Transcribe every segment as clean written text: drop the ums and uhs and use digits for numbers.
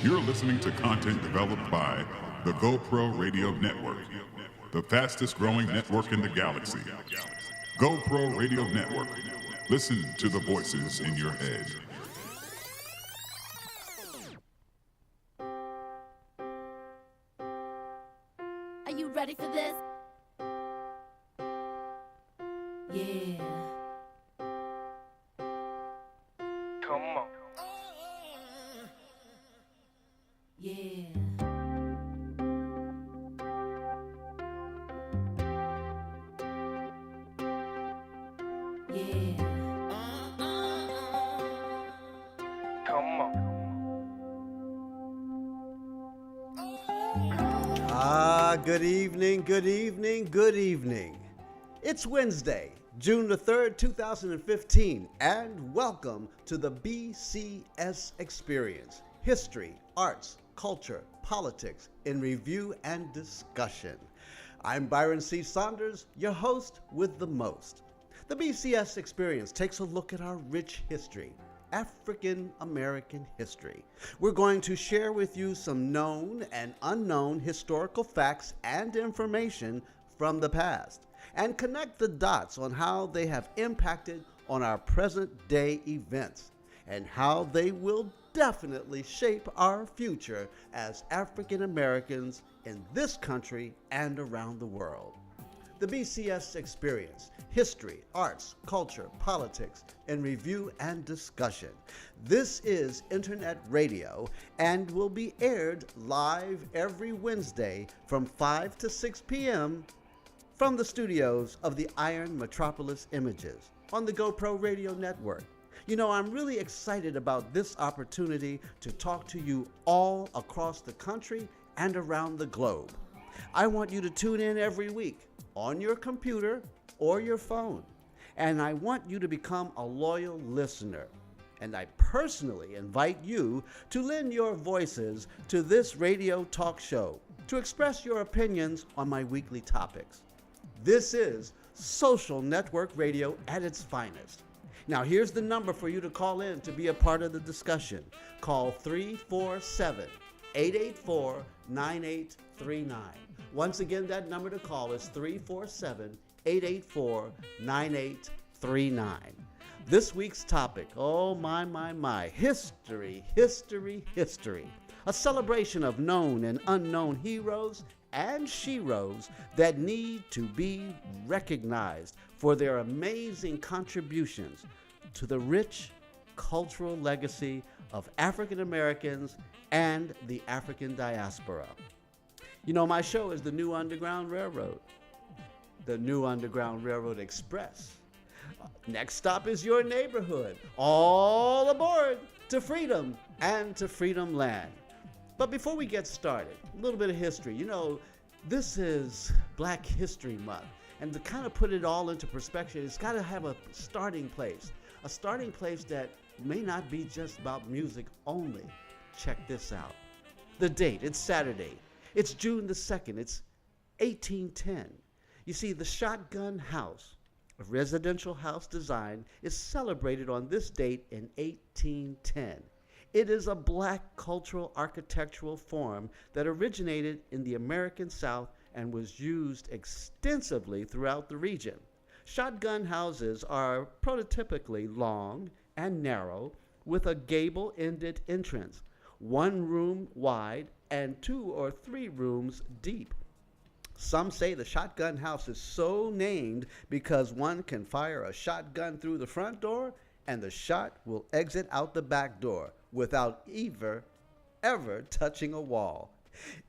You're listening to content developed by the GoPro Radio Network, the fastest growing network in the galaxy. GoPro Radio Network. Listen to the voices in your head. Are you ready for this? Yeah. Come on. Yeah. Yeah. Come on. Good evening, good evening, good evening. It's Wednesday, June the 3rd, 2015, and welcome to the BCS Experience, History, Arts, Culture, Politics, in Review and Discussion. I'm Byron C. Saunders, your host with the most. The BCS Experience takes a look at our rich history, African American history. We're going to share with you some known and unknown historical facts and information from the past and connect the dots on how they have impacted on our present day events and how they will definitely shape our future as African Americans in this country and around the world. The BCS Experience, History, Arts, Culture, Politics, in Review and Discussion. This is internet radio and will be aired live every Wednesday from 5 to 6 p.m. from the studios of the Iron Metropolis Images on the GoPro Radio Network. You know, I'm really excited about this opportunity to talk to you all across the country and around the globe. I want you to tune in every week on your computer or your phone, and I want you to become a loyal listener. And I personally invite you to lend your voices to this radio talk show to express your opinions on my weekly topics. This is social network radio at its finest. Now, here's the number for you to call in to be a part of the discussion. Call 347-884-9839. Once again, that number to call is 347-884-9839. This week's topic, oh my, history. A celebration of known and unknown heroes and sheroes that need to be recognized for their amazing contributions to the rich cultural legacy of African Americans and the African diaspora. You know, my show is the New Underground Railroad, the New Underground Railroad Express. Next stop is your neighborhood. All aboard to freedom and to freedom land. But before we get started, a little bit of history. You know, this is Black History Month. And to kind of put it all into perspective, it's got to have a starting place that may not be just about music only. Check this out. The date, it's Saturday. It's June the 2nd. It's 1810. You see, the Shotgun House, a residential house design, is celebrated on this date in 1810. It is a Black cultural architectural form that originated in the American South and was used extensively throughout the region. Shotgun houses are prototypically long and narrow with a gable-ended entrance, one room wide and 2 or 3 rooms deep. Some say the shotgun house is so named because one can fire a shotgun through the front door and the shot will exit out the back door without ever touching a wall.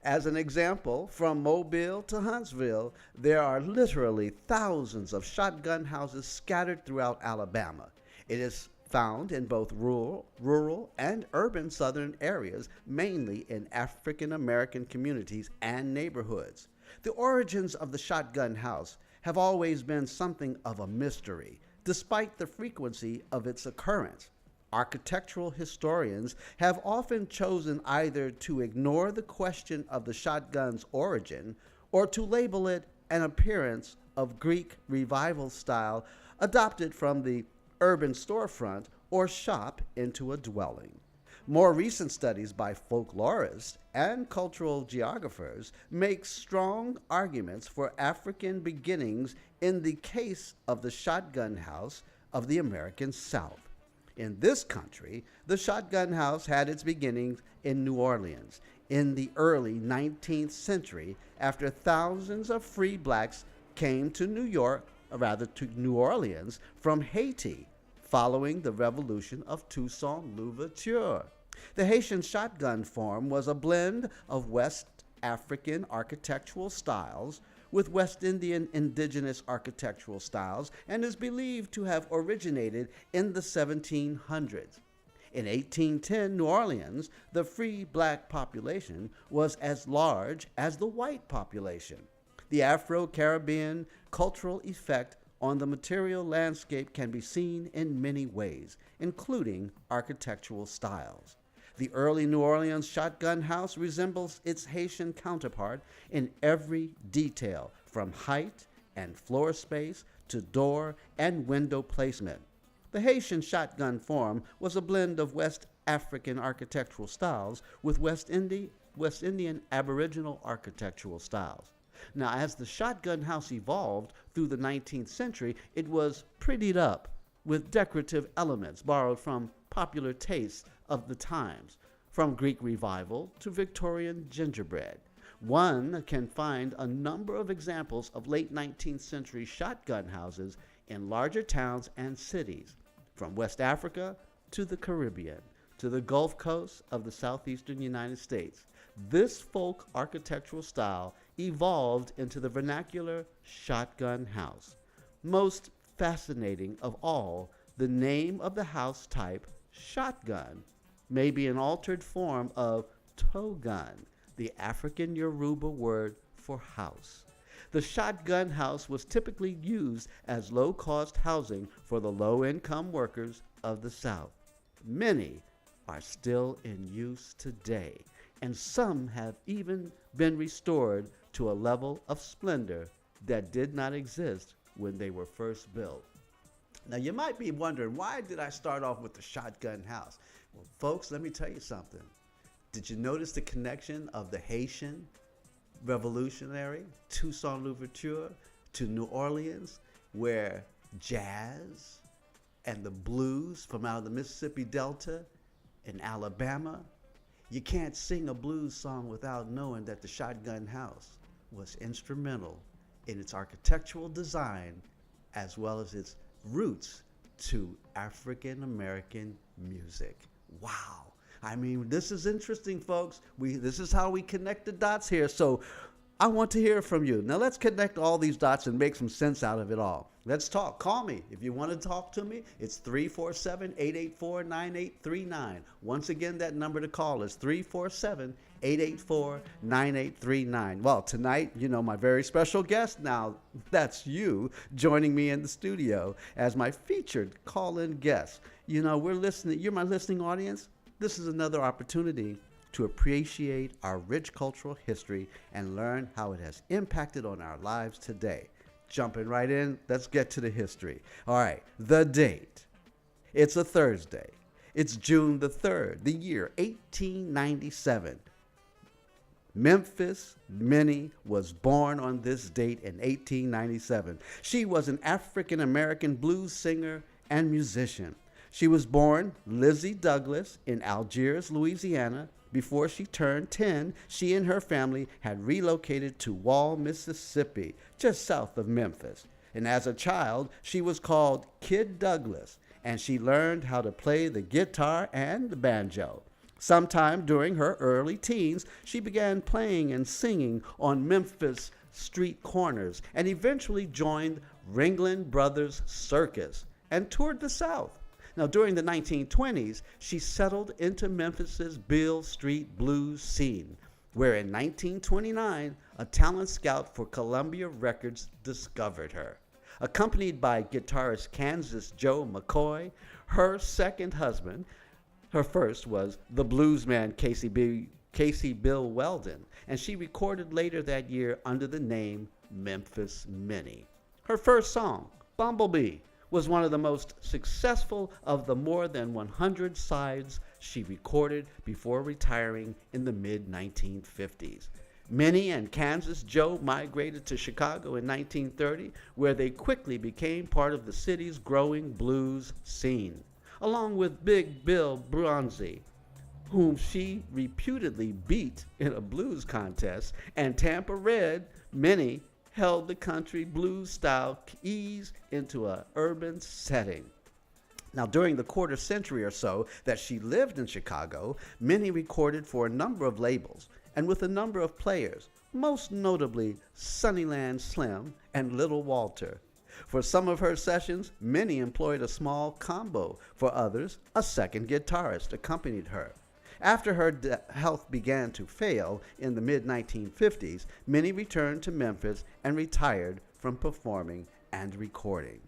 As an example, from Mobile to Huntsville, there are literally thousands of shotgun houses scattered throughout Alabama. It is found in both rural and urban southern areas, mainly in African American communities and neighborhoods. The origins of the shotgun house have always been something of a mystery, despite the frequency of its occurrence. Architectural historians have often chosen either to ignore the question of the shotgun's origin or to label it an appearance of Greek revival style adopted from the urban storefront or shop into a dwelling. More recent studies by folklorists and cultural geographers make strong arguments for African beginnings in the case of the shotgun house of the American South. In this country, the shotgun house had its beginnings in New Orleans in the early 19th century after thousands of free blacks came to to New Orleans from Haiti following the revolution of Toussaint Louverture. The Haitian shotgun form was a blend of West African architectural styles with West Indian indigenous architectural styles and is believed to have originated in the 1700s. In 1810, New Orleans, the free black population was as large as the white population. The Afro-Caribbean cultural effect on the material landscape can be seen in many ways, including architectural styles. The early New Orleans shotgun house resembles its Haitian counterpart in every detail, from height and floor space to door and window placement. The Haitian shotgun form was a blend of West African architectural styles with West Indian Aboriginal architectural styles. Now, as the shotgun house evolved through the 19th century, it was prettied up with decorative elements borrowed from popular tastes of the times, from Greek Revival to Victorian gingerbread. One can find a number of examples of late 19th century shotgun houses in larger towns and cities, from West Africa to the Caribbean to the Gulf Coast of the southeastern United States. This folk architectural style evolved into the vernacular shotgun house. Most fascinating of all, the name of the house type, shotgun, may be an altered form of togun, the African Yoruba word for house. The shotgun house was typically used as low-cost housing for the low-income workers of the South. Many are still in use today, and some have even been restored to a level of splendor that did not exist when they were first built. Now, you might be wondering, why did I start off with the shotgun house? Well, folks, let me tell you something. Did you notice the connection of the Haitian revolutionary, Toussaint Louverture, to New Orleans, where jazz and the blues from out of the Mississippi Delta in Alabama? You can't sing a blues song without knowing that the shotgun house was instrumental in its architectural design as well as its roots to African American music. Wow. I mean, this is interesting, folks. This is how we connect the dots here. So I want to hear from you. Now let's connect all these dots and make some sense out of it all. Let's talk. Call me. If you want to talk to me, it's 347-884-9839. Once again, that number to call is 347-884-9839. Well, tonight, my very special guest now, that's you joining me in the studio as my featured call-in guest. We're listening. You're my listening audience. This is another opportunity to appreciate our rich cultural history and learn how it has impacted on our lives today. Jumping right in, let's get to the history. All right, the date. It's a Thursday. It's June the 3rd, the year 1897. Memphis Minnie was born on this date in 1897. She was an African-American blues singer and musician. She was born Lizzie Douglas in Algiers, Louisiana. Before she turned 10, she and her family had relocated to Wall, Mississippi, just south of Memphis. And as a child, she was called Kid Douglas, and she learned how to play the guitar and the banjo. Sometime during her early teens, she began playing and singing on Memphis street corners and eventually joined Ringling Brothers Circus and toured the South. Now, during the 1920s, she settled into Memphis's Beale Street blues scene, where in 1929, a talent scout for Columbia Records discovered her. Accompanied by guitarist Kansas Joe McCoy, her second husband, her first was the bluesman Casey Bill Weldon, and she recorded later that year under the name Memphis Minnie. Her first song, Bumblebee, was one of the most successful of the more than 100 sides she recorded before retiring in the mid-1950s. Minnie and Kansas Joe migrated to Chicago in 1930, where they quickly became part of the city's growing blues scene, along with Big Bill Bronzy, whom she reputedly beat in a blues contest, and Tampa Red. Minnie held the country blues style ease into an urban setting. Now, during the quarter century or so that she lived in Chicago, Minnie recorded for a number of labels and with a number of players, most notably Sunnyland Slim and Little Walter. For some of her sessions, Minnie employed a small combo. For others, a second guitarist accompanied her. After her health began to fail in the mid-1950s, Minnie returned to Memphis and retired from performing and recording.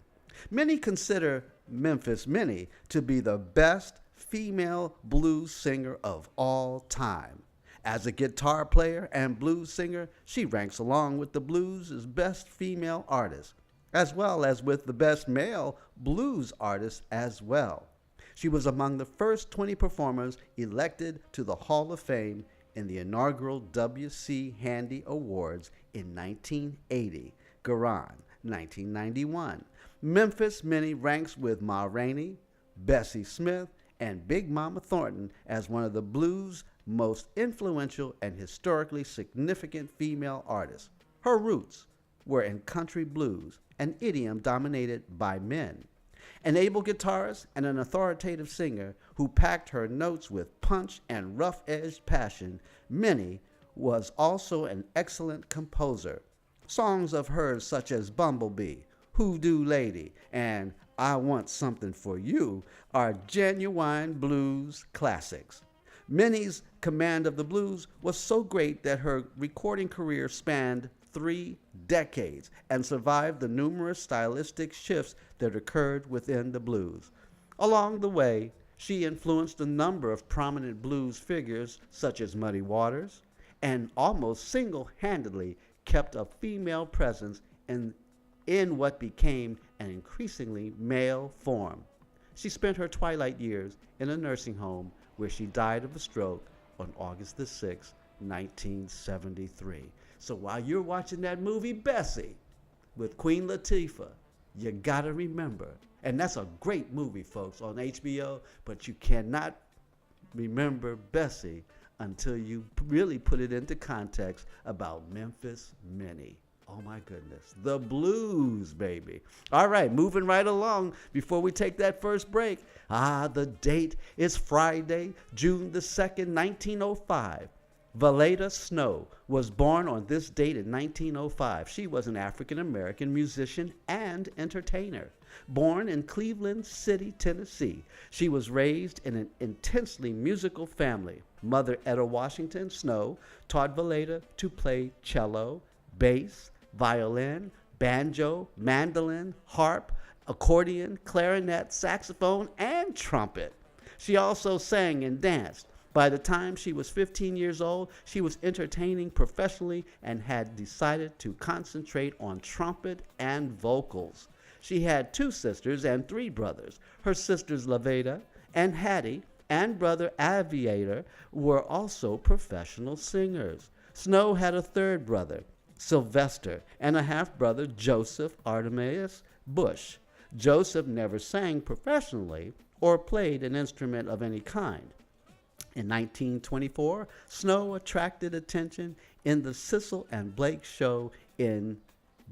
Many consider Memphis Minnie to be the best female blues singer of all time. As a guitar player and blues singer, she ranks along with the blues' best female artists, as well as with the best male blues artists as well. She was among the first 20 performers elected to the Hall of Fame in the inaugural W.C. Handy Awards in 1980, Garon, 1991. Memphis Minnie ranks with Ma Rainey, Bessie Smith, and Big Mama Thornton as one of the blues' most influential and historically significant female artists. Her roots were in country blues, an idiom dominated by men. An able guitarist and an authoritative singer who packed her notes with punch and rough-edged passion, Minnie was also an excellent composer. Songs of hers such as Bumblebee, Hoodoo Lady, and I Want Something for You are genuine blues classics. Minnie's command of the blues was so great that her recording career spanned 3 decades and survived the numerous stylistic shifts that occurred within the blues. Along the way, she influenced a number of prominent blues figures such as Muddy Waters, and almost single-handedly kept a female presence in what became an increasingly male form. She spent her twilight years in a nursing home where she died of a stroke on August the 6th, 1973. So while you're watching that movie Bessie with Queen Latifah, you gotta remember, and that's a great movie, folks, on HBO, but you cannot remember Bessie until you really put it into context about Memphis Minnie. Oh my goodness, the blues, baby. All right, moving right along before we take that first break. The date is Friday, June the 2nd, 1905. Valeda Snow was born on this date in 1905. She was an African-American musician and entertainer. Born in Cleveland City, Tennessee, she was raised in an intensely musical family. Mother Etta Washington Snow taught Valeda to play cello, bass, violin, banjo, mandolin, harp, accordion, clarinet, saxophone, and trumpet. She also sang and danced. By the time she was 15 years old, she was entertaining professionally and had decided to concentrate on trumpet and vocals. She had 2 sisters and 3 brothers. Her sisters Laveda and Hattie and brother Aviator were also professional singers. Snow had a 3rd brother, Sylvester, and a half-brother, Joseph Artemus Bush. Joseph never sang professionally or played an instrument of any kind. In 1924, Snow attracted attention in the Cecil and Blake show in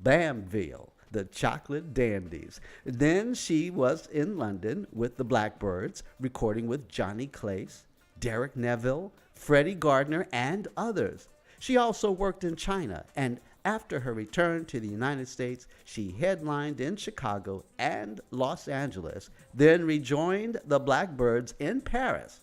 Bamville, the Chocolate Dandies. Then she was in London with the Blackbirds, recording with Johnny Clace, Derek Neville, Freddie Gardner, and others. She also worked in China, and after her return to the United States, she headlined in Chicago and Los Angeles, then rejoined the Blackbirds in Paris.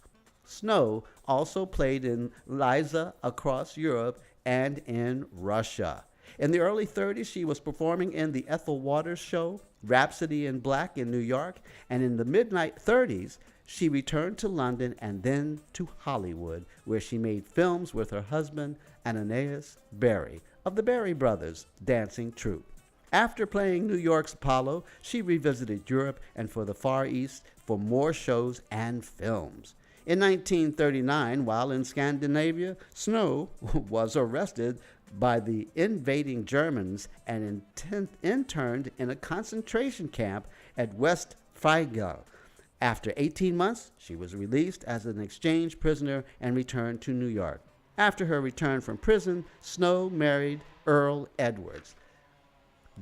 Snow also played in Liza across Europe and in Russia. In the early 30s, she was performing in the Ethel Waters show, Rhapsody in Black in New York, and in the mid-30s, she returned to London and then to Hollywood, where she made films with her husband, Ananias Berry, of the Berry Brothers dancing troupe. After playing New York's Apollo, she revisited Europe and for the Far East for more shows and films. In 1939, while in Scandinavia, Snow was arrested by the invading Germans and interned in a concentration camp at West Friesland. After 18 months, she was released as an exchange prisoner and returned to New York. After her return from prison, Snow married Earl Edwards.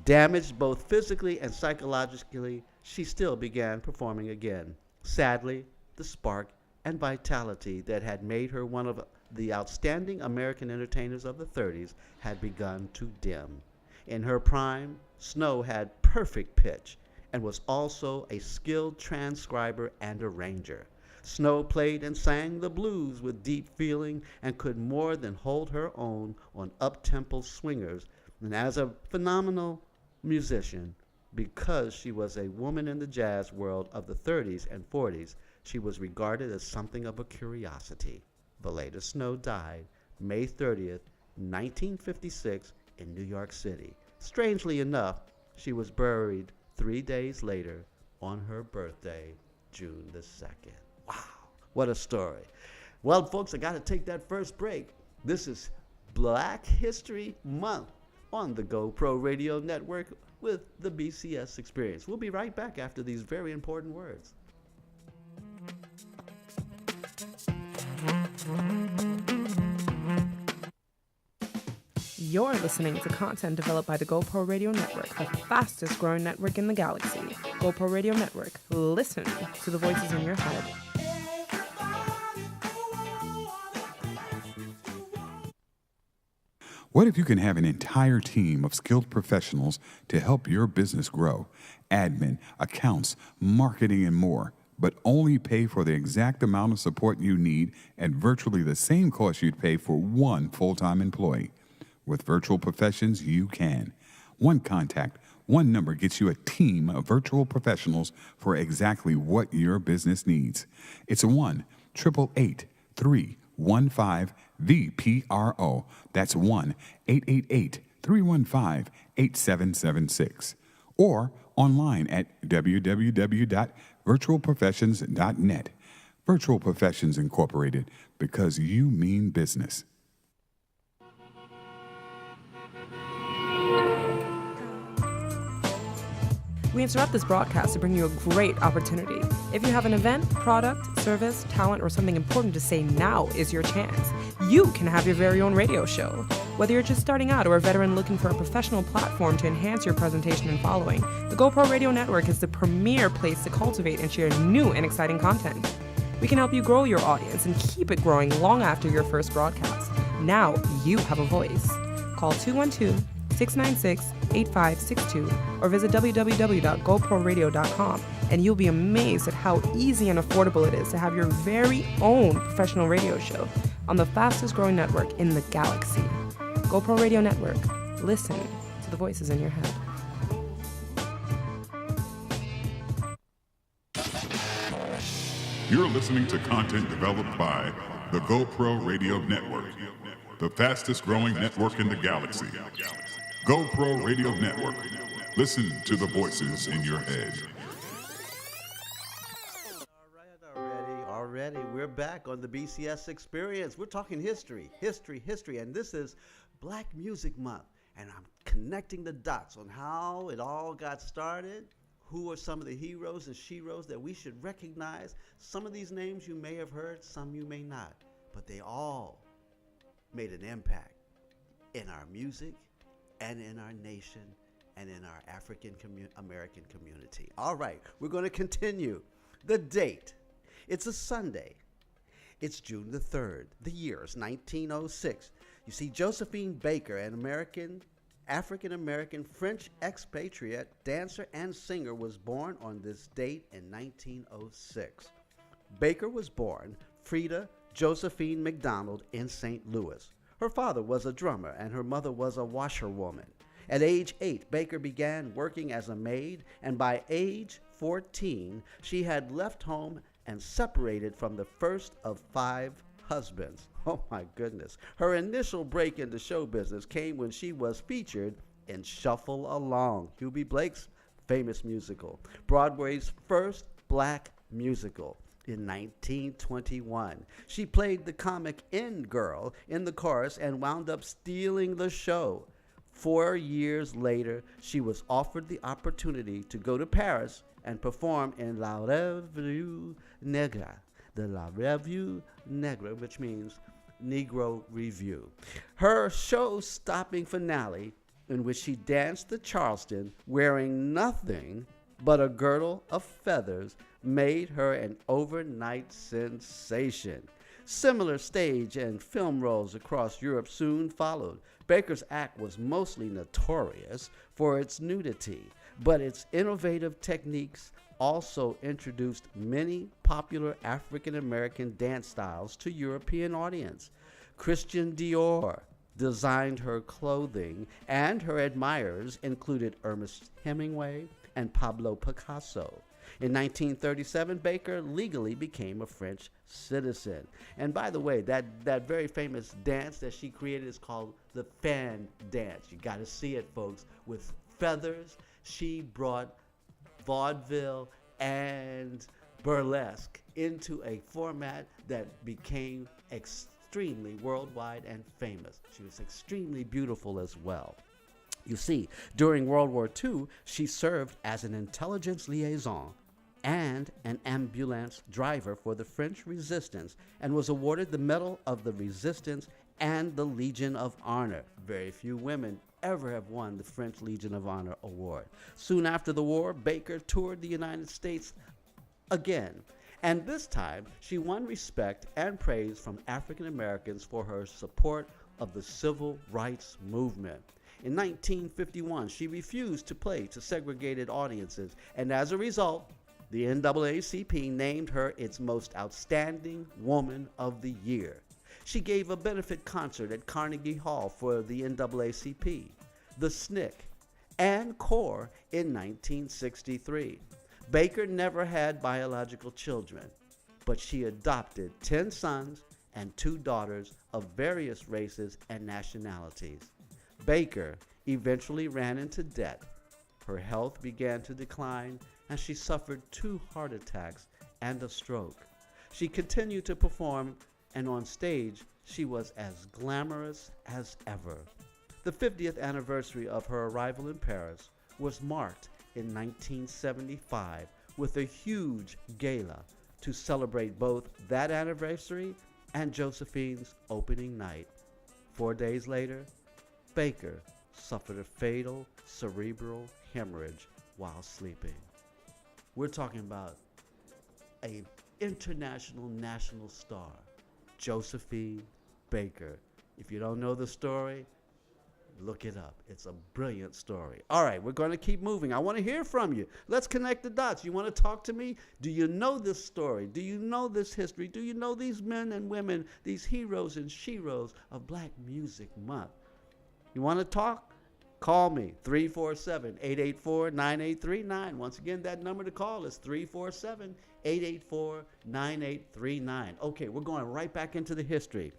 Damaged both physically and psychologically, she still began performing again. Sadly, the spark and vitality that had made her one of the outstanding American entertainers of the 30s had begun to dim. In her prime, Snow had perfect pitch and was also a skilled transcriber and arranger. Snow played and sang the blues with deep feeling and could more than hold her own on up-tempo swingers. And as a phenomenal musician, because she was a woman in the jazz world of the 30s and 40s, she was regarded as something of a curiosity. Valletta Snow died May 30th, 1956 in New York City. Strangely enough, she was buried 3 days later on her birthday, June the 2nd. Wow, what a story. Well, folks, I got to take that first break. This is Black History Month on the GoPro Radio Network with the BCS Experience. We'll be right back after these very important words. You're listening to content developed by the GoPro Radio Network, the fastest growing network in the galaxy. GoPro Radio Network. Listen to the voices in your head. What if you can have an entire team of skilled professionals to help your business grow? Admin, accounts, marketing, and more, but only pay for the exact amount of support you need at virtually the same cost you'd pay for one full-time employee. With Virtual Professions, you can. One contact, one number gets you a team of virtual professionals for exactly what your business needs. It's 1-888-315-VPRO. That's 1-888-315-8776. Or online at www.virtualprofessions.net. Virtual Professions Incorporated, because you mean business. We interrupt this broadcast to bring you a great opportunity. If you have an event, product, service, talent, or something important to say, now is your chance. You can have your very own radio show. Whether you're just starting out or a veteran looking for a professional platform to enhance your presentation and following, the GoPro Radio Network is the premier place to cultivate and share new and exciting content. We can help you grow your audience and keep it growing long after your first broadcast. Now you have a voice. Call 212-696-8562 or visit www.goproradio.com and you'll be amazed at how easy and affordable it is to have your very own professional radio show on the fastest growing network in the galaxy. GoPro Radio Network. Listen to the voices in your head. You're listening to content developed by the GoPro Radio Network, the fastest growing network in the galaxy. GoPro Radio Network. Listen to the voices in your head. Already, we're back on the BCS Experience. We're talking history, and this is Black Music Month, and I'm connecting the dots on how it all got started, who are some of the heroes and sheroes that we should recognize. Some of these names you may have heard, some you may not, but they all made an impact in our music and in our nation and in our African American community. All right, we're going to continue. The date. It's a Sunday. It's June the 3rd. The year is 1906. You see, Josephine Baker, an African-American French expatriate, dancer, and singer, was born on this date in 1906. Baker was born Frida Josephine McDonald in St. Louis. Her father was a drummer and her mother was a washerwoman. At age 8, Baker began working as a maid, and by age 14, she had left home and separated from the first of 5 husbands. Oh my goodness. Her initial break into show business came when she was featured in Shuffle Along, Hubie Blake's famous musical, Broadway's first black musical. in 1921. She played the comic End Girl in the chorus and wound up stealing the show. 4 years later, she was offered the opportunity to go to Paris and perform in La Revue Negra, the La Revue Negra, which means Negro Review. Her show-stopping finale, in which she danced the Charleston wearing nothing but a girdle of feathers, made her an overnight sensation. Similar stage and film roles across Europe soon followed. Baker's act was mostly notorious for its nudity, but its innovative techniques also introduced many popular African American dance styles to European audience. Christian Dior designed her clothing, and her admirers included Ernest Hemingway and Pablo Picasso. In 1937, Baker legally became a French citizen. And by the way, that very famous dance that she created is called the fan dance. You got to see it, folks. With feathers, she brought vaudeville and burlesque into a format that became extremely worldwide and famous. She was extremely beautiful as well. You see, during World War II, she served as an intelligence liaison and an ambulance driver for the French resistance and was awarded the Medal of the Resistance and the Legion of Honor. Very few women ever have won the French Legion of Honor award. Soon after the war, Baker toured the United States again, and this time she won respect and praise from African Americans for her support of the civil rights movement. In 1951, she refused to play to segregated audiences, and as a result, the NAACP named her its most outstanding woman of the year. She gave a benefit concert at Carnegie Hall for the NAACP, the SNCC, and CORE in 1963. Baker never had biological children, but she adopted 10 sons and 2 daughters of various races and nationalities. Baker eventually ran into debt. Her health began to decline, and she suffered 2 heart attacks and a stroke. She continued to perform, and on stage, she was as glamorous as ever. The 50th anniversary of her arrival in Paris was marked in 1975 with a huge gala to celebrate both that anniversary and Josephine's opening night. 4 days later, Baker suffered a fatal cerebral hemorrhage while sleeping. We're talking about an international national star, Josephine Baker. If you don't know the story, look it up. It's a brilliant story. All right, we're going to keep moving. I want to hear from you. Let's connect the dots. You want to talk to me? Do you know this story? Do you know this history? Do you know these men and women, these heroes and sheroes of Black Music Month? You want to talk? Call me, 347-884-9839. Once again, that number to call is 347-884-9839. Okay, we're going right back into the history.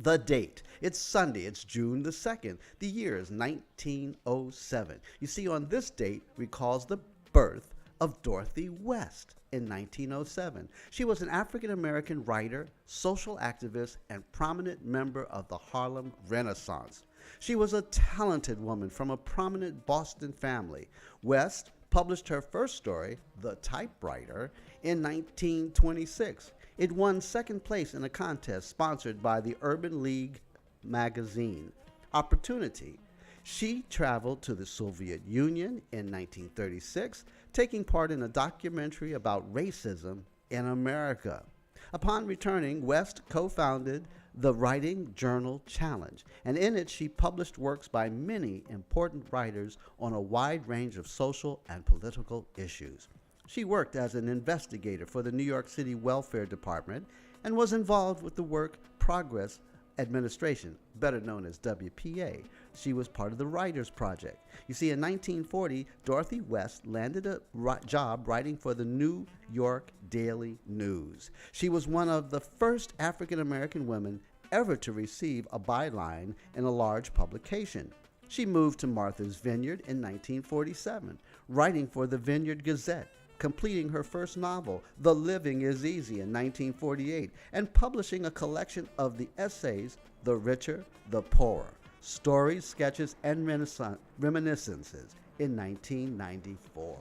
The date. It's Sunday. It's June the 2nd. The year is 1907. You see, on this date recalls the birth of Dorothy West in 1907. She was an African-American writer, social activist, and prominent member of the Harlem Renaissance. She was a talented woman from a prominent Boston family. West published her first story, The Typewriter, in 1926. It won second place in a contest sponsored by the Urban League magazine. Opportunity. She traveled to the Soviet Union in 1936, taking part in a documentary about racism in America. Upon returning, West co-founded the Writing Journal Challenge, and in it she published works by many important writers on a wide range of social and political issues. She worked as an investigator for the New York City Welfare Department and was involved with the Work Progress Administration, better known as WPA. She was part of the Writers Project. You see, in 1940, Dorothy West landed a job writing for the New York Daily News. She was one of the first African-American women ever to receive a byline in a large publication. She moved to Martha's Vineyard in 1947, writing for the Vineyard Gazette, completing her first novel, The Living is Easy, in 1948, and publishing a collection of the essays, The Richer, the Poorer, Stories, Sketches, and Reminiscences, in 1994.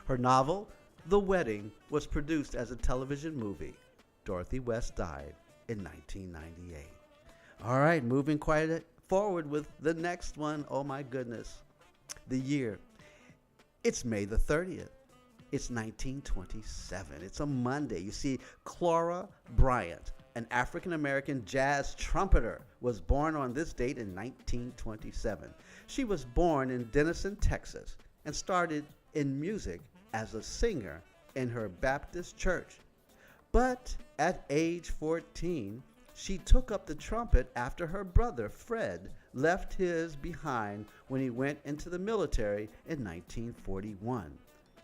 Her novel, The Wedding, was produced as a television movie. Dorothy West died in 1998. All right, moving quite forward with the next one. Oh my goodness. The year. It's May the 30th. It's 1927. It's a Monday. You see, Clara Bryant, an African-American jazz trumpeter, was born on this date in 1927. She was born in Denison, Texas, and started in music as a singer in her Baptist church. But at age 14, she took up the trumpet after her brother, Fred, left his behind when he went into the military in 1941.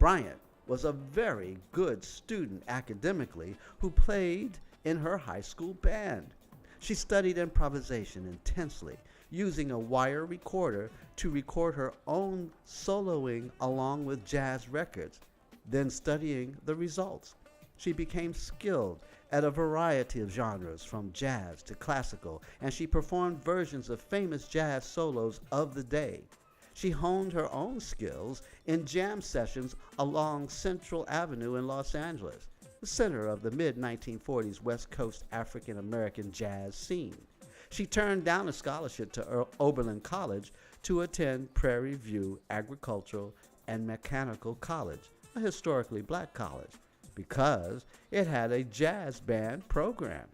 Bryant was a very good student academically who played in her high school band. She studied improvisation intensely, using a wire recorder to record her own soloing along with jazz records, then studying the results. She became skilled at a variety of genres, from jazz to classical, and she performed versions of famous jazz solos of the day. She honed her own skills in jam sessions along Central Avenue in Los Angeles, the center of the mid-1940s West Coast African American jazz scene. She turned down a scholarship to Oberlin College to attend Prairie View Agricultural and Mechanical College, a historically black college, because it had a jazz band program.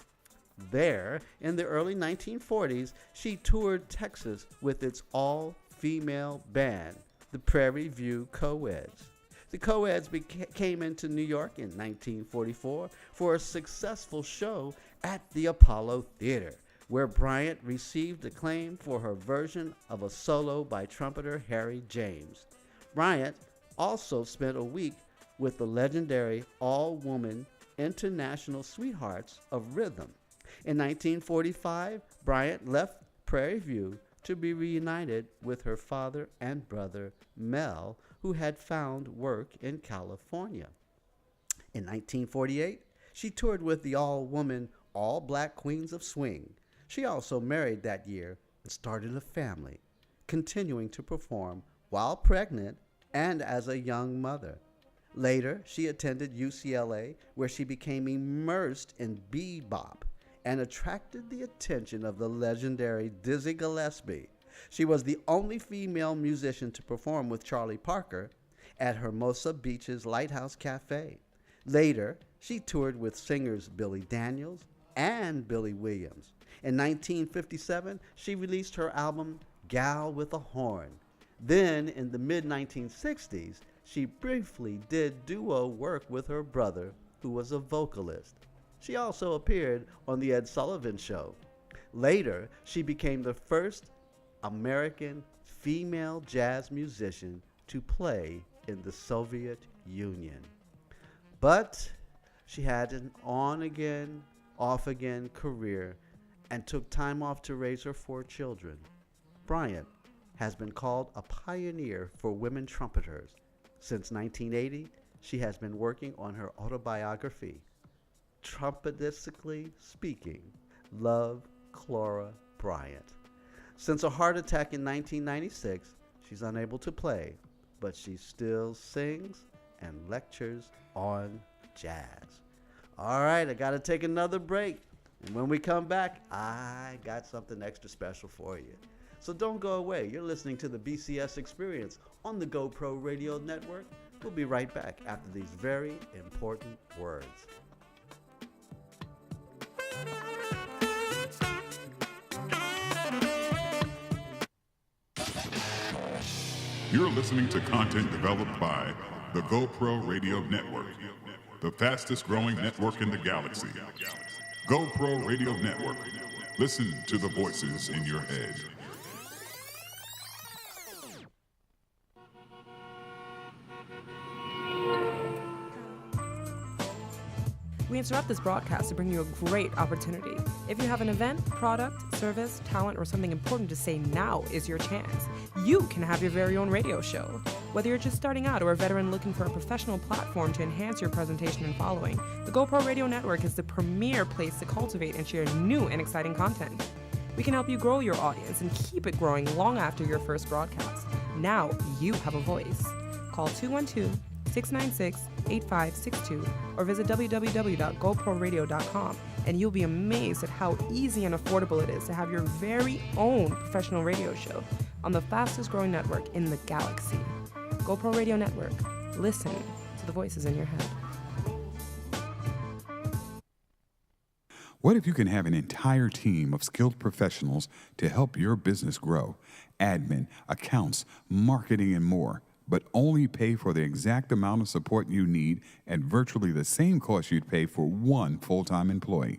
There, in the early 1940s, she toured Texas with its all-female band, the Prairie View Coeds. The Coeds came into New York in 1944 for a successful show at the Apollo Theater, where Bryant received acclaim for her version of a solo by trumpeter Harry James. Bryant also spent a week with the legendary all-woman International Sweethearts of Rhythm. In 1945, Bryant left Prairie View to be reunited with her father and brother, Mel, who had found work in California. In 1948, she toured with the all-woman, all-black Queens of Swing. She also married that year and started a family, continuing to perform while pregnant and as a young mother. Later, she attended UCLA, where she became immersed in bebop and attracted the attention of the legendary Dizzy Gillespie. She was the only female musician to perform with Charlie Parker at Hermosa Beach's Lighthouse Cafe. Later, she toured with singers Billy Daniels and Billy Williams. In 1957, she released her album Gal with a Horn. Then, in the mid-1960s, she briefly did duo work with her brother, who was a vocalist. She also appeared on The Ed Sullivan Show. Later, she became the first American female jazz musician to play in the Soviet Union. But she had an on-again, off-again career and took time off to raise her 4 children. Bryant has been called a pioneer for women trumpeters. Since 1980, she has been working on her autobiography, Trumpetistically Speaking, Love, Clara Bryant. Since a heart attack in 1996, she's unable to play, but she still sings and lectures on jazz. All right, I got to take another break. And when we come back, I got something extra special for you. So don't go away. You're listening to the BCS Experience on the GoPro Radio Network. We'll be right back after these very important words. You're listening to content developed by the GoPro Radio Network, the fastest growing network in the galaxy. GoPro Radio Network. Listen to the voices in your head. We interrupt this broadcast to bring you a great opportunity. If you have an event, product, service, talent, or something important to say, now is your chance. You can have your very own radio show. Whether you're just starting out or a veteran looking for a professional platform to enhance your presentation and following, the GoPro Radio Network is the premier place to cultivate and share new and exciting content. We can help you grow your audience and keep it growing long after your first broadcast. Now you have a voice. Call 212-696-8562 or visit www.goproradio.com and you'll be amazed at how easy and affordable it is to have your very own professional radio show on the fastest growing network in the galaxy. GoPro Radio Network. Listen to the voices in your head. What if you can have an entire team of skilled professionals to help your business grow? Admin, accounts, marketing, and more, but only pay for the exact amount of support you need at virtually the same cost you'd pay for one full-time employee.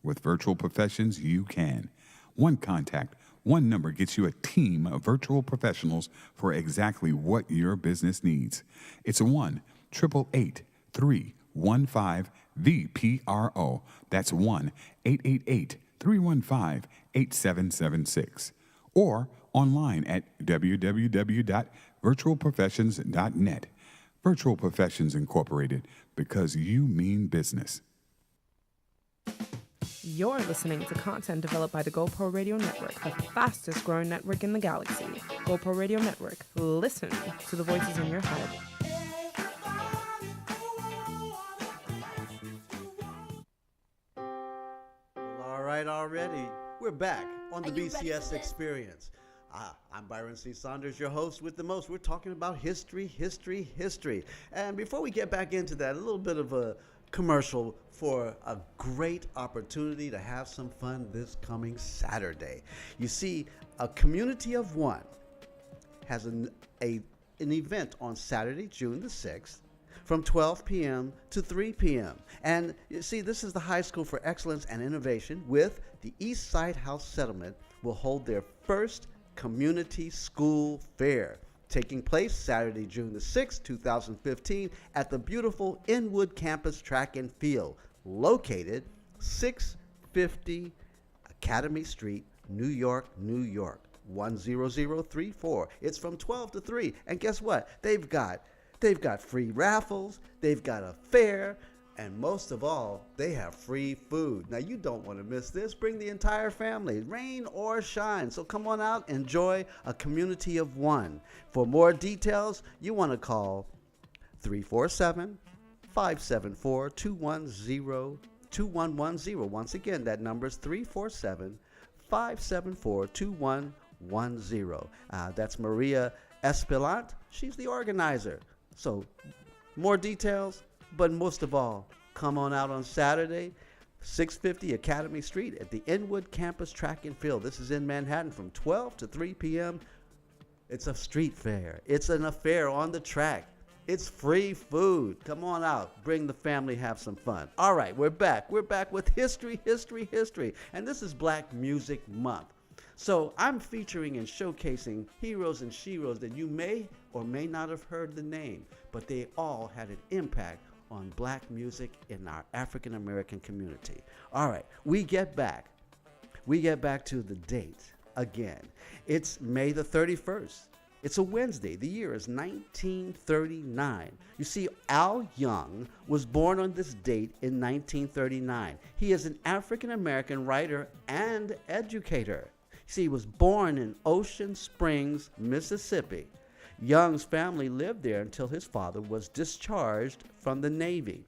With Virtual Professions, you can. One contact, one number gets you a team of virtual professionals for exactly what your business needs. It's 1-888-315-VPRO. That's 1-888-315-8776. Or online at www.virtualprofessions.net. Virtual Professions Incorporated, because you mean business. You're listening to content developed by the GoPro Radio Network, the fastest growing network in the galaxy. GoPro Radio Network. Listen to the voices in your head. All right, already. We're back on the Are you ready for BCS this? Experience. I'm Byron C. Saunders, your host with the most. We're talking about history. And before we get back into that, a little bit of a commercial for a great opportunity to have some fun this coming Saturday. You see, a community of one has an event on Saturday, June the 6th, from 12 p.m. to 3 p.m. And you see, this is the High School for Excellence and Innovation with the East Side House Settlement will hold their first community school fair, taking place Saturday, June the 6th, 2015, at the beautiful Inwood Campus Track and Field, located 650 Academy Street, New York, 10034. It's from 12 to 3. And guess what? They've got free raffles, they've got a fair, and most of all, they have free food. Now, you don't want to miss this. Bring the entire family, rain or shine. So come on out, enjoy a community of one. For more details, you want to call 347-574-2110. Once again, that number is 347-574-2110. That's Maria Espelant. She's the organizer. So more details, but most of all, come on out on Saturday, 650 Academy Street at the Inwood Campus Track and Field. This is in Manhattan from 12 to 3 p.m. It's a street fair. It's an affair on the track. It's free food. Come on out. Bring the family, have some fun. All right, we're back. We're back with history. And this is Black Music Month. So I'm featuring and showcasing heroes and sheroes that you may or may not have heard the name, but they all had an impact on black music in our African American community. All right, we get back to the date again. It's May the 31st. It's a Wednesday. The year is 1939. You see, Al Young was born on this date in 1939. He is an African American writer and educator. See, he was born in Ocean Springs, Mississippi. Young's family lived there until his father was discharged from the Navy.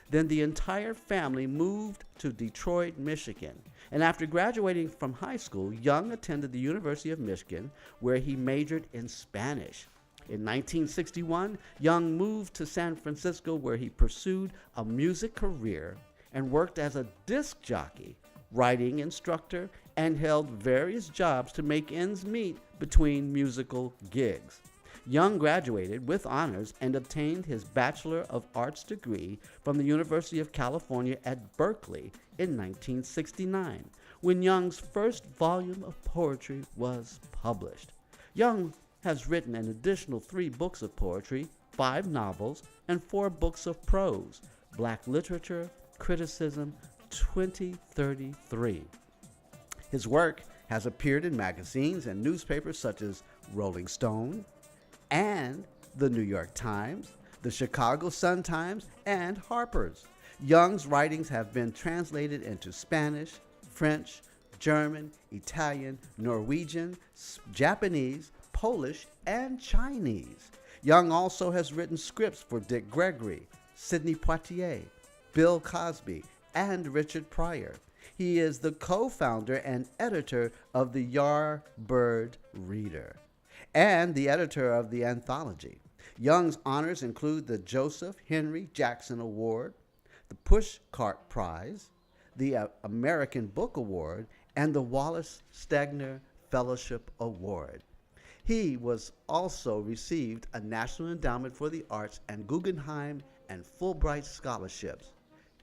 Then the entire family moved to Detroit, Michigan. And after graduating from high school, Young attended the University of Michigan, where he majored in Spanish. In 1961, Young moved to San Francisco, where he pursued a music career and worked as a disc jockey, writing instructor, and held various jobs to make ends meet between musical gigs. Young graduated with honors and obtained his Bachelor of Arts degree from the University of California at Berkeley in 1969, when Young's first volume of poetry was published. Young has written an additional 3 books of poetry, 5 novels, and 4 books of prose, Black literature, Criticism 2033. His work has appeared in magazines and newspapers such as Rolling Stone and the New York Times, the Chicago Sun-Times, and Harper's. Young's writings have been translated into Spanish, French, German, Italian, Norwegian, Japanese, Polish, and Chinese. Young also has written scripts for Dick Gregory, Sidney Poitier, Bill Cosby, and Richard Pryor. He is the co-founder and editor of the Yardbird Reader and the editor of the anthology. Young's honors include the Joseph Henry Jackson Award, the Pushcart Prize, the American Book Award, and the Wallace Stegner Fellowship Award. He was also received a National Endowment for the Arts and Guggenheim and Fulbright scholarships.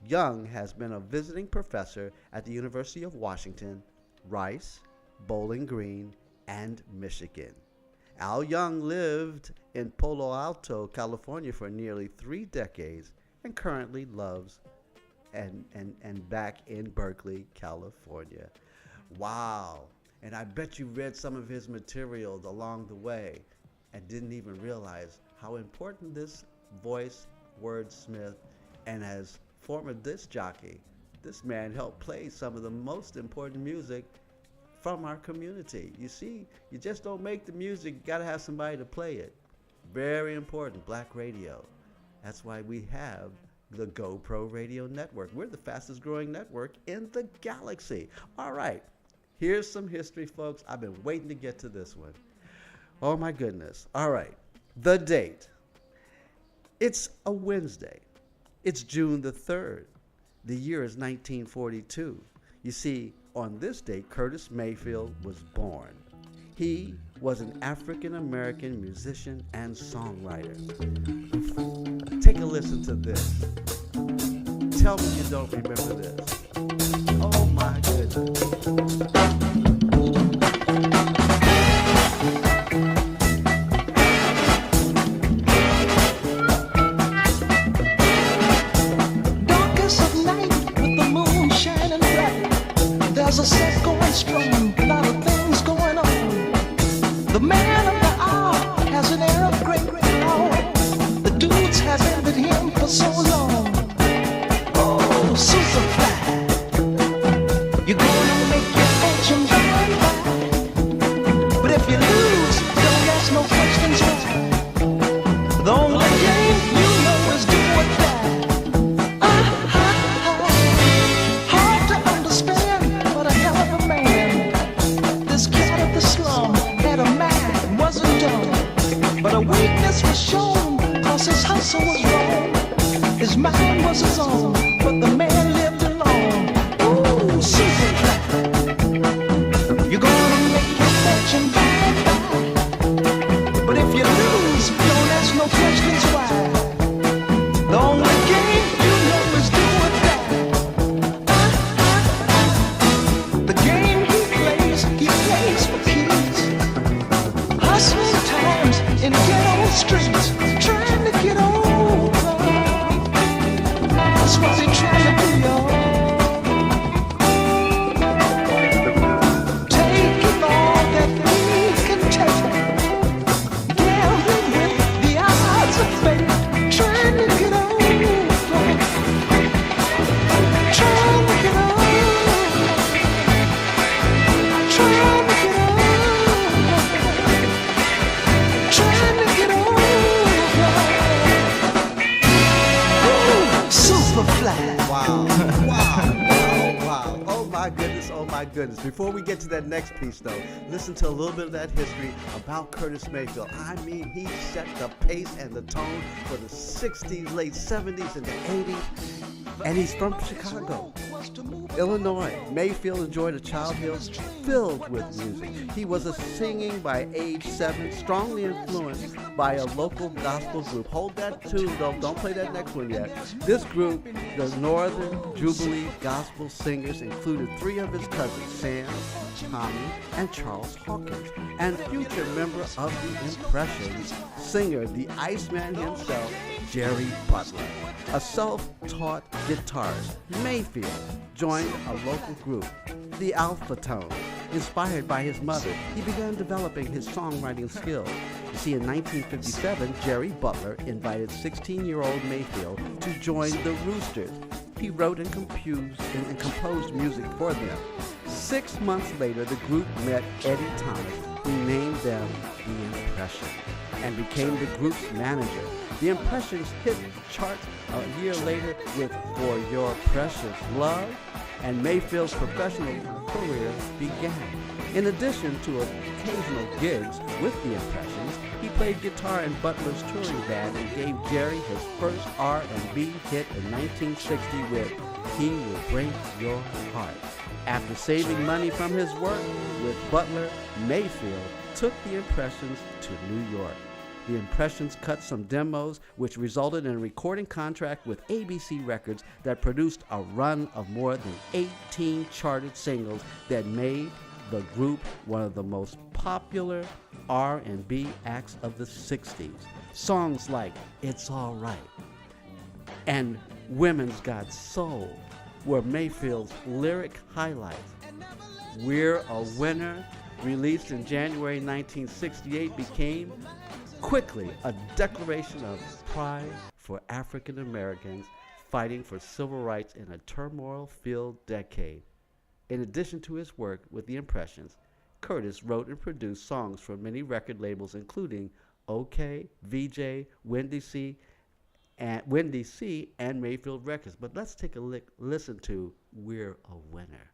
Young has been a visiting professor at the University of Washington, Rice, Bowling Green, and Michigan. Al Young lived in Palo Alto, California for nearly 3 decades and currently lives and back in Berkeley, California. Wow. And I bet you read some of his materials along the way and didn't even realize how important this voice, wordsmith, and as former disc jockey, this man helped play some of the most important music from our community. You see, you just don't make the music, you gotta have somebody to play it. Very important, black radio. That's why we have the GoPro Radio Network. We're the fastest growing network in the galaxy. All right, here's some history, folks. I've been waiting to get to this one. Oh my goodness. All right, the date. It's a Wednesday. It's June the 3rd. The year is 1942. You see, on this date, Curtis Mayfield was born. He was an African-American musician and songwriter. Take a listen to this. Tell me you don't remember this. Oh my goodness. There's a set going strong, a lot of things going on. The man of the hour has an air of great power. The dudes have envied him for so long. Oh, Superfly, you're gonna make your fortune by and by. But if you lose, don't ask no questions why. The only game you know is do or die. Hard to understand, but a hell of a man. This cat of the slum had a mind, wasn't dumb, but a weakness was shown, cause his hustle was wrong. His mind was his own, but the man lived alone. Ooh, Superfly, you're gonna make your fortune by and by. But if you lose, don't ask no questions why. The only game you know is do or die. The game he plays for keys. Hustling times in ghetto streets, trying to get over. That's what they're trying to do, y'all. Taking all that we can take, gambling with the odds of fate, trying to get over, trying to get over, trying to get over, trying to get over. Ooh, Superfly. Wow. Wow. Oh my goodness. Before we get to that next piece, though, listen to a little bit of that history about Curtis Mayfield. I mean, he set the pace and the tone for the 60s, late 70s, and the 80s. And he's from Chicago, Illinois. Mayfield enjoyed a childhood filled with music. He was a singing by age 7, strongly influenced by a local gospel group. Hold that tune, though. Don't play that next one yet. This group, the Northern Jubilee Gospel Singers, included 3 of his cousins, Sam, Tommy, and Charles Hawkins, and future member of the Impressions, singer, the Iceman himself, Jerry Butler. A self-taught guitarist, Mayfield joined a local group, the Alpha Tone. Inspired by his mother, he began developing his songwriting skills. You see, in 1957, Jerry Butler invited 16-year-old Mayfield to join the Roosters. He wrote and composed music for them. 6 months later, the group met Eddie Thomas, who named them The Impressions and became the group's manager. The Impressions hit the charts a year later with For Your Precious Love, and Mayfield's professional career began. In addition to occasional gigs with The Impressions, he played guitar in Butler's touring band and gave Jerry his first R&B hit in 1960 with He Will Break Your Heart. After saving money from his work with Butler, Mayfield took The Impressions to New York. The Impressions cut some demos, which resulted in a recording contract with ABC Records that produced a run of more than 18 charted singles that made the group one of the most popular R&B acts of the 60s. Songs like It's All Right and Women's Got Soul were Mayfield's lyric highlights. We're a Winner, released in January 1968, became quickly a declaration of pride for African Americans fighting for civil rights in a turmoil-filled decade. In addition to his work with The Impressions, Curtis wrote and produced songs for many record labels, including OK, VJ, Wendy C, and Mayfield Records. But let's take a listen to We're a Winner.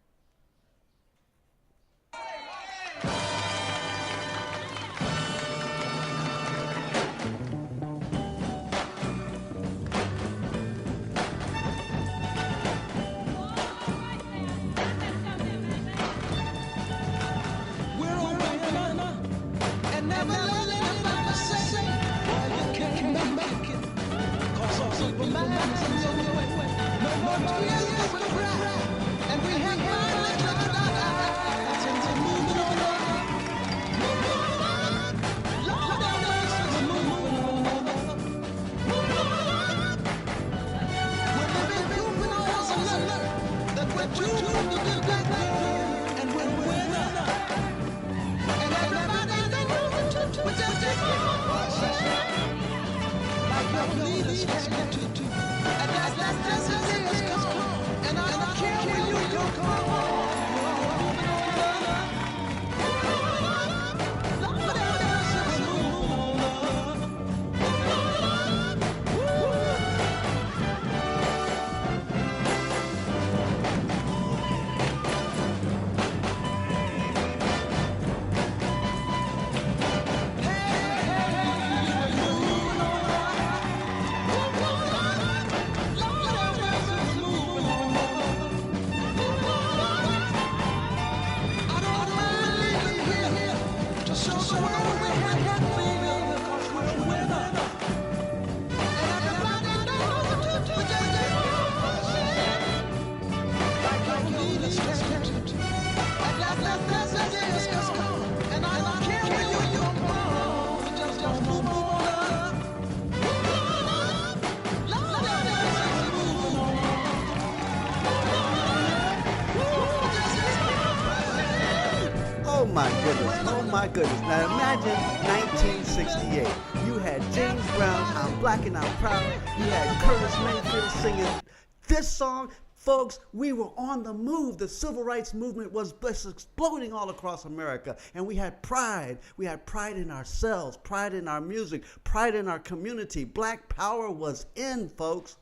Oh my goodness. Now imagine 1968. You had James Brown, I'm Black and I'm Proud. You had Curtis Mayfield singing this song. Folks, we were on the move. The civil rights movement was exploding all across America. And we had pride. We had pride in ourselves, pride in our music, pride in our community. Black power was in, folks.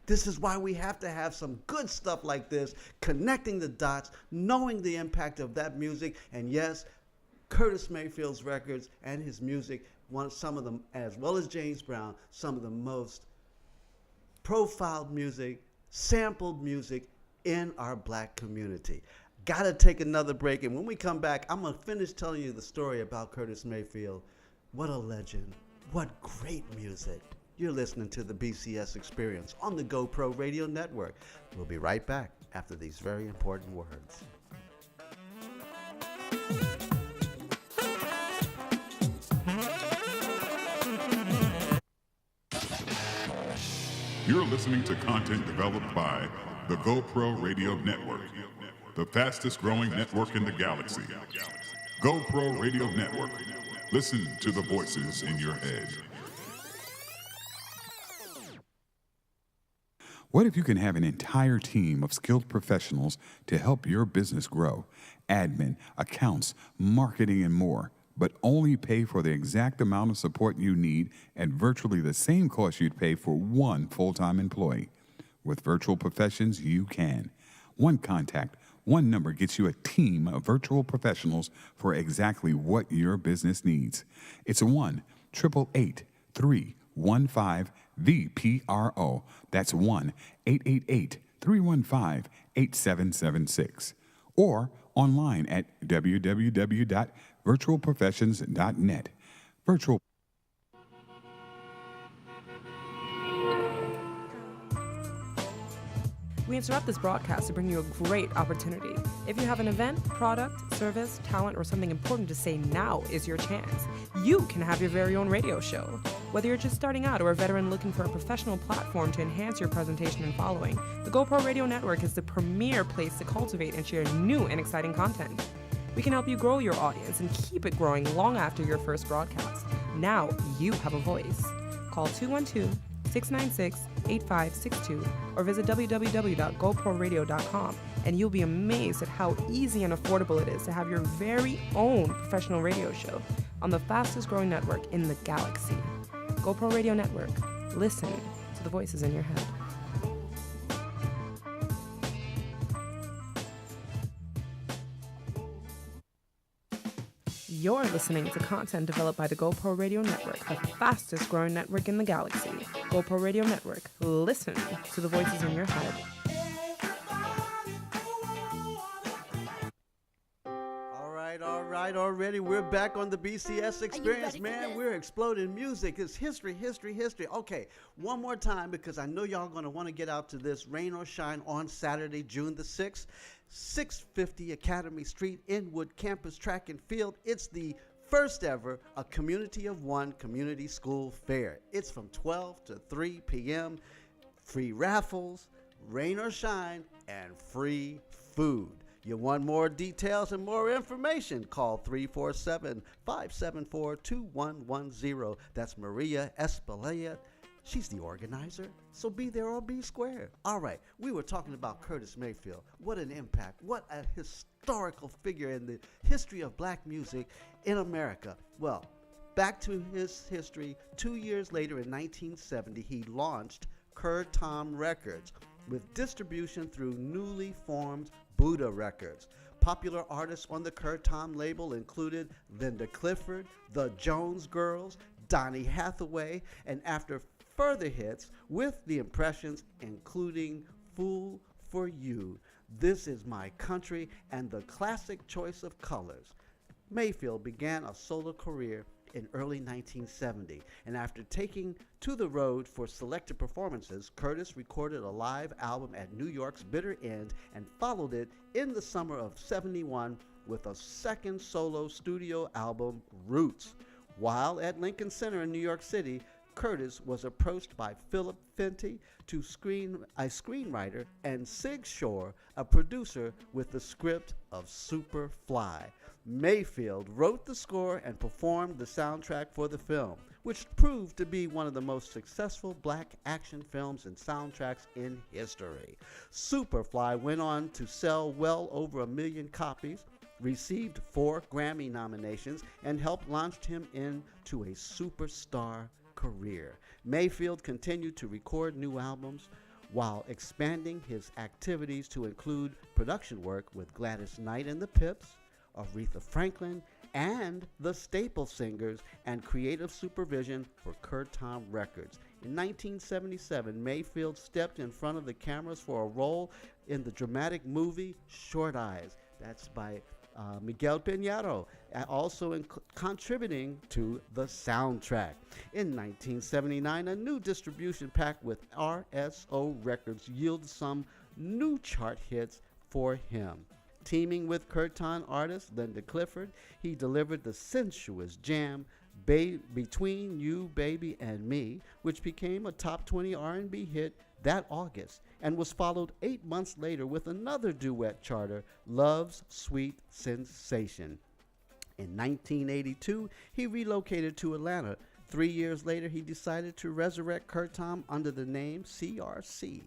This is why we have to have some good stuff like this, connecting the dots, knowing the impact of that music. And yes, Curtis Mayfield's records and his music, some of them, as well as James Brown, some of the most profiled music, sampled music in our black community. Gotta take another break, and when we come back, I'm gonna finish telling you the story about Curtis Mayfield. What a legend. What great music. You're listening to the BCS Experience on the GoPro Radio Network. We'll be right back after these very important words. You're listening to content developed by the GoPro Radio Network, the fastest growing network in the galaxy. GoPro Radio Network. Listen to the voices in your head. What if you can have an entire team of skilled professionals to help your business grow? Admin, accounts, marketing, and more, but only pay for the exact amount of support you need at virtually the same cost you'd pay for one full-time employee. With Virtual Professions, you can. One contact, one number gets you a team of virtual professionals for exactly what your business needs. It's 1-888-315-VPRO. That's 1-888-315-8776. Or online at www.virtualprofessions.net. Virtual. We interrupt this broadcast to bring you a great opportunity. If you have an event, product, service, talent, or something important to say, now is your chance. You can have your very own radio show. Whether you're just starting out or a veteran looking for a professional platform to enhance your presentation and following, the GoPro Radio Network is the premier place to cultivate and share new and exciting content. We can help you grow your audience and keep it growing long after your first broadcast. Now you have a voice. Call 212-696-8562 or visit www.goproradio.com and you'll be amazed at how easy and affordable it is to have your very own professional radio show on the fastest growing network in the galaxy. GoPro Radio Network. Listen to the voices in your head. You're listening to content developed by the GoPro Radio Network, the fastest growing network in the galaxy. GoPro Radio Network. Listen to the voices in your head. Already we're back on the BCS Experience, ready for man. this? We're exploding music. It's history. Okay, one more time because I know y'all gonna want to get out to this, rain or shine, on Saturday, June the 6th, 650 Academy Street, Inwood Campus Track and Field. It's the first ever A Community of One community school fair. It's from 12 to 3 p.m. Free raffles, rain or shine, and free food. You want more details and more information? Call 347-574-2110. That's Maria Espeleta. She's the organizer, so be there or be square. All right, we were talking about Curtis Mayfield. What an impact. What a historical figure in the history of black music in America. Well, back to his history. 2 years later, in 1970, he launched Curtom Records with distribution through newly formed Buddha Records. Popular artists on the Curtom label included Linda Clifford, the Jones Girls, Donny Hathaway, and after further hits with the Impressions, including Fool for You, This Is My Country, and the classic Choice of Colors. Mayfield began a solo career in early 1970, and after taking to the road for selected performances, Curtis recorded a live album at New York's Bitter End and followed it in the summer of '71 with a second solo studio album, Roots. While at Lincoln Center in New York City, Curtis was approached by Philip Fenty, a screenwriter, and Sig Shore, a producer, with the script of Superfly. Mayfield wrote the score and performed the soundtrack for the film, which proved to be one of the most successful black action films and soundtracks in history. Superfly went on to sell well over 1 million copies, received 4 Grammy nominations, and helped launch him into a superstar career. Mayfield continued to record new albums while expanding his activities to include production work with Gladys Knight and the Pips, Aretha Franklin, and the Staple Singers, and creative supervision for Curtom Records. In 1977, Mayfield stepped in front of the cameras for a role in the dramatic movie Short Eyes. That's by Miguel Piñero, also contributing to the soundtrack. In 1979, a new distribution pact with RSO Records yielded some new chart hits for him. Teaming with Curtom artist Linda Clifford, he delivered the sensuous jam Between You, Baby, and Me, which became a top 20 R&B hit that August and was followed 8 months later with another duet charter, Love's Sweet Sensation. In 1982, he relocated to Atlanta. 3 years later, he decided to resurrect Curtom under the name CRC.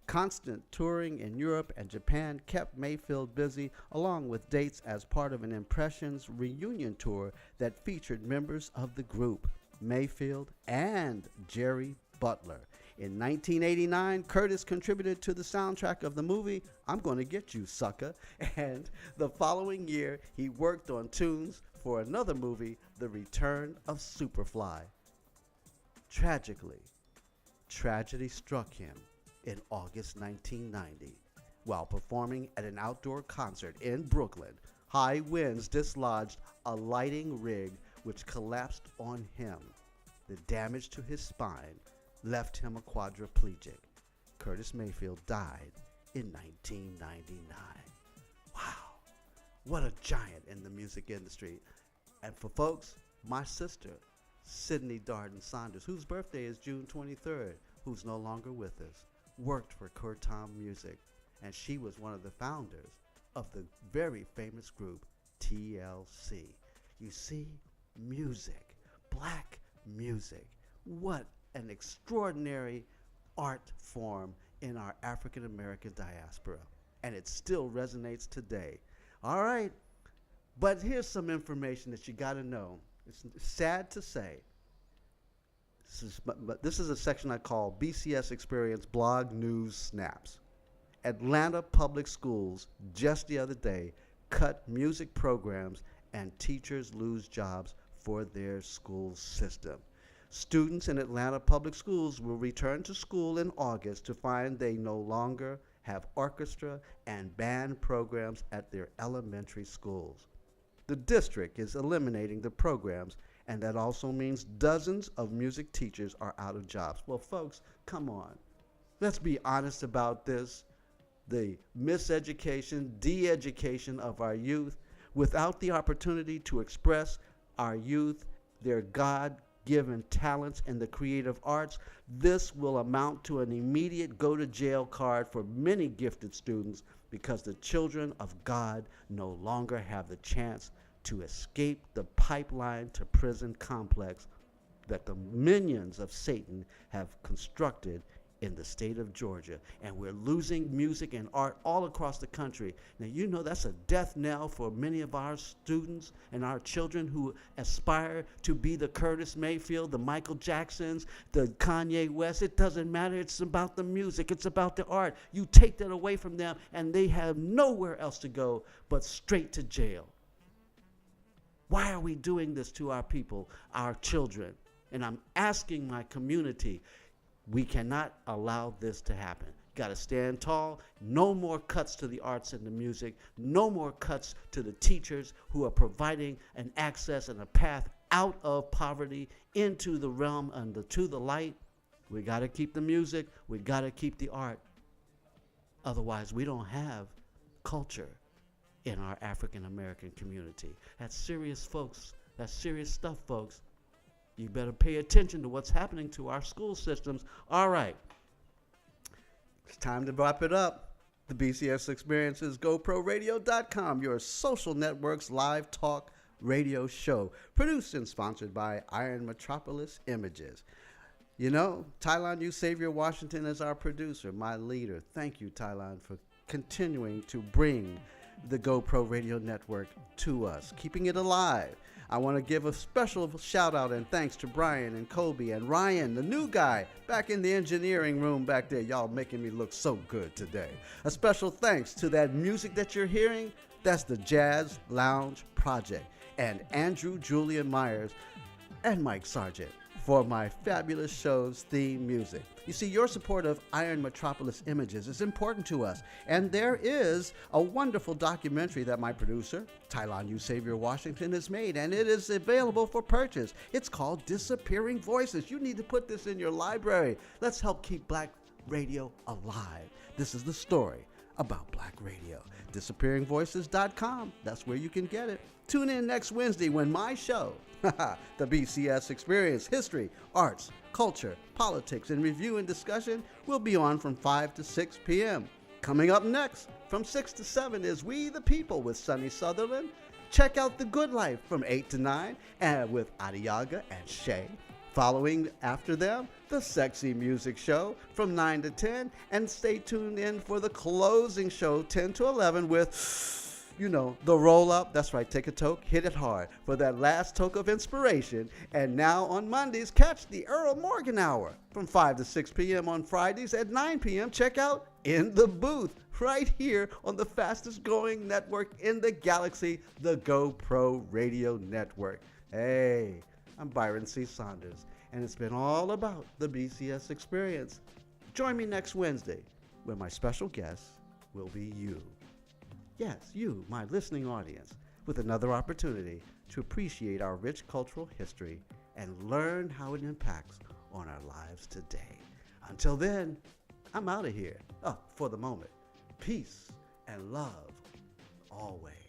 Constant touring in Europe and Japan kept Mayfield busy, along with dates as part of an Impressions reunion tour that featured members of the group, Mayfield and Jerry Butler. In 1989, Curtis contributed to the soundtrack of the movie I'm Gonna Get You, Sucker, and the following year, he worked on tunes for another movie, The Return of Superfly. Tragically, tragedy struck him in August 1990. While performing at an outdoor concert in Brooklyn, high winds dislodged a lighting rig which collapsed on him. The damage to his spine left him a quadriplegic. Curtis Mayfield died in 1999. Wow, what a giant in the music industry. And for folks, my sister, Sydney Darden Saunders, whose birthday is June 23rd, who's no longer with us, worked for Curtom Music, and she was one of the founders of the very famous group TLC. You see, music, black music, what an extraordinary art form in our African American diaspora, and it still resonates today. All right, but here's some information that you got to know. It's sad to say. This is a section I call BCS Experience Blog News Snaps. Atlanta Public Schools just the other day cut music programs and teachers lose jobs for their school system. Students in Atlanta Public Schools will return to school in August to find they no longer have orchestra and band programs at their elementary schools. The district is eliminating the programs, and that also means dozens of music teachers are out of jobs. Well, folks, come on. Let's be honest about this. The miseducation, de-education of our youth, without the opportunity to express our youth, their God-given talents in the creative arts, this will amount to an immediate go-to-jail card for many gifted students because the children of God no longer have the chance to escape the pipeline to prison complex that the minions of Satan have constructed in the state of Georgia. And we're losing music and art all across the country. Now, you know that's a death knell for many of our students and our children who aspire to be the Curtis Mayfield, the Michael Jacksons, the Kanye West. It doesn't matter. It's about the music. It's about the art. You take that away from them, and they have nowhere else to go but straight to jail. Why are we doing this to our people, our children? And I'm asking my community, we cannot allow this to happen. Got to stand tall. No more cuts to the arts and the music. No more cuts to the teachers who are providing an access and a path out of poverty into the realm and to the light. We got to keep the music. We got to keep the art. Otherwise, we don't have culture in our African American community. That's serious, folks. That's serious stuff, folks. You better pay attention to what's happening to our school systems. All right. It's time to wrap it up. The BCS Experience is goproradio.com, your social network's live talk radio show, produced and sponsored by Iron Metropolis Images. You know, Tylon U. Xavier Washington is our producer, my leader. Thank you, Tylon, for continuing to bring the GoPro Radio Network to us, keeping it alive. I want to give a special shout out and thanks to Brian and Kobe and Ryan, the new guy, back in the engineering room back there. Y'all making me look so good today. A special thanks to that music that you're hearing. That's the Jazz Lounge Project. And Andrew Julian Myers and Mike Sargent for my fabulous show's theme music. You see, your support of Iron Metropolis Images is important to us, and there is a wonderful documentary that my producer, Tylon U. Xavier Washington, has made, and it is available for purchase. It's called Disappearing Voices. You need to put this in your library. Let's help keep black radio alive. This is the story about black radio. DisappearingVoices.com. That's where you can get it. Tune in next Wednesday when my show, the BCS Experience History, Arts, Culture, Politics, and Review and Discussion, will be on from 5 to 6 p.m. Coming up next, from 6 to 7 is We the People with Sunny Sutherland. Check out The Good Life from 8 to 9 and with Adiaga and Shay. Following after them, the Sexy Music Show from 9 to 10. And stay tuned in for the closing show, 10 to 11 with, the roll up. That's right, take a toke, hit it hard for that last toke of inspiration. And now on Mondays, catch the Earl Morgan Hour from 5 to 6 p.m. on Fridays. At 9 p.m., check out In the Booth right here on the fastest growing network in the galaxy, the GoPro Radio Network. Hey, I'm Byron C. Saunders, and it's been all about the BCS Experience. Join me next Wednesday, where my special guest will be you. Yes, you, my listening audience, with another opportunity to appreciate our rich cultural history and learn how it impacts on our lives today. Until then, I'm out of here. For the moment. Peace and love always.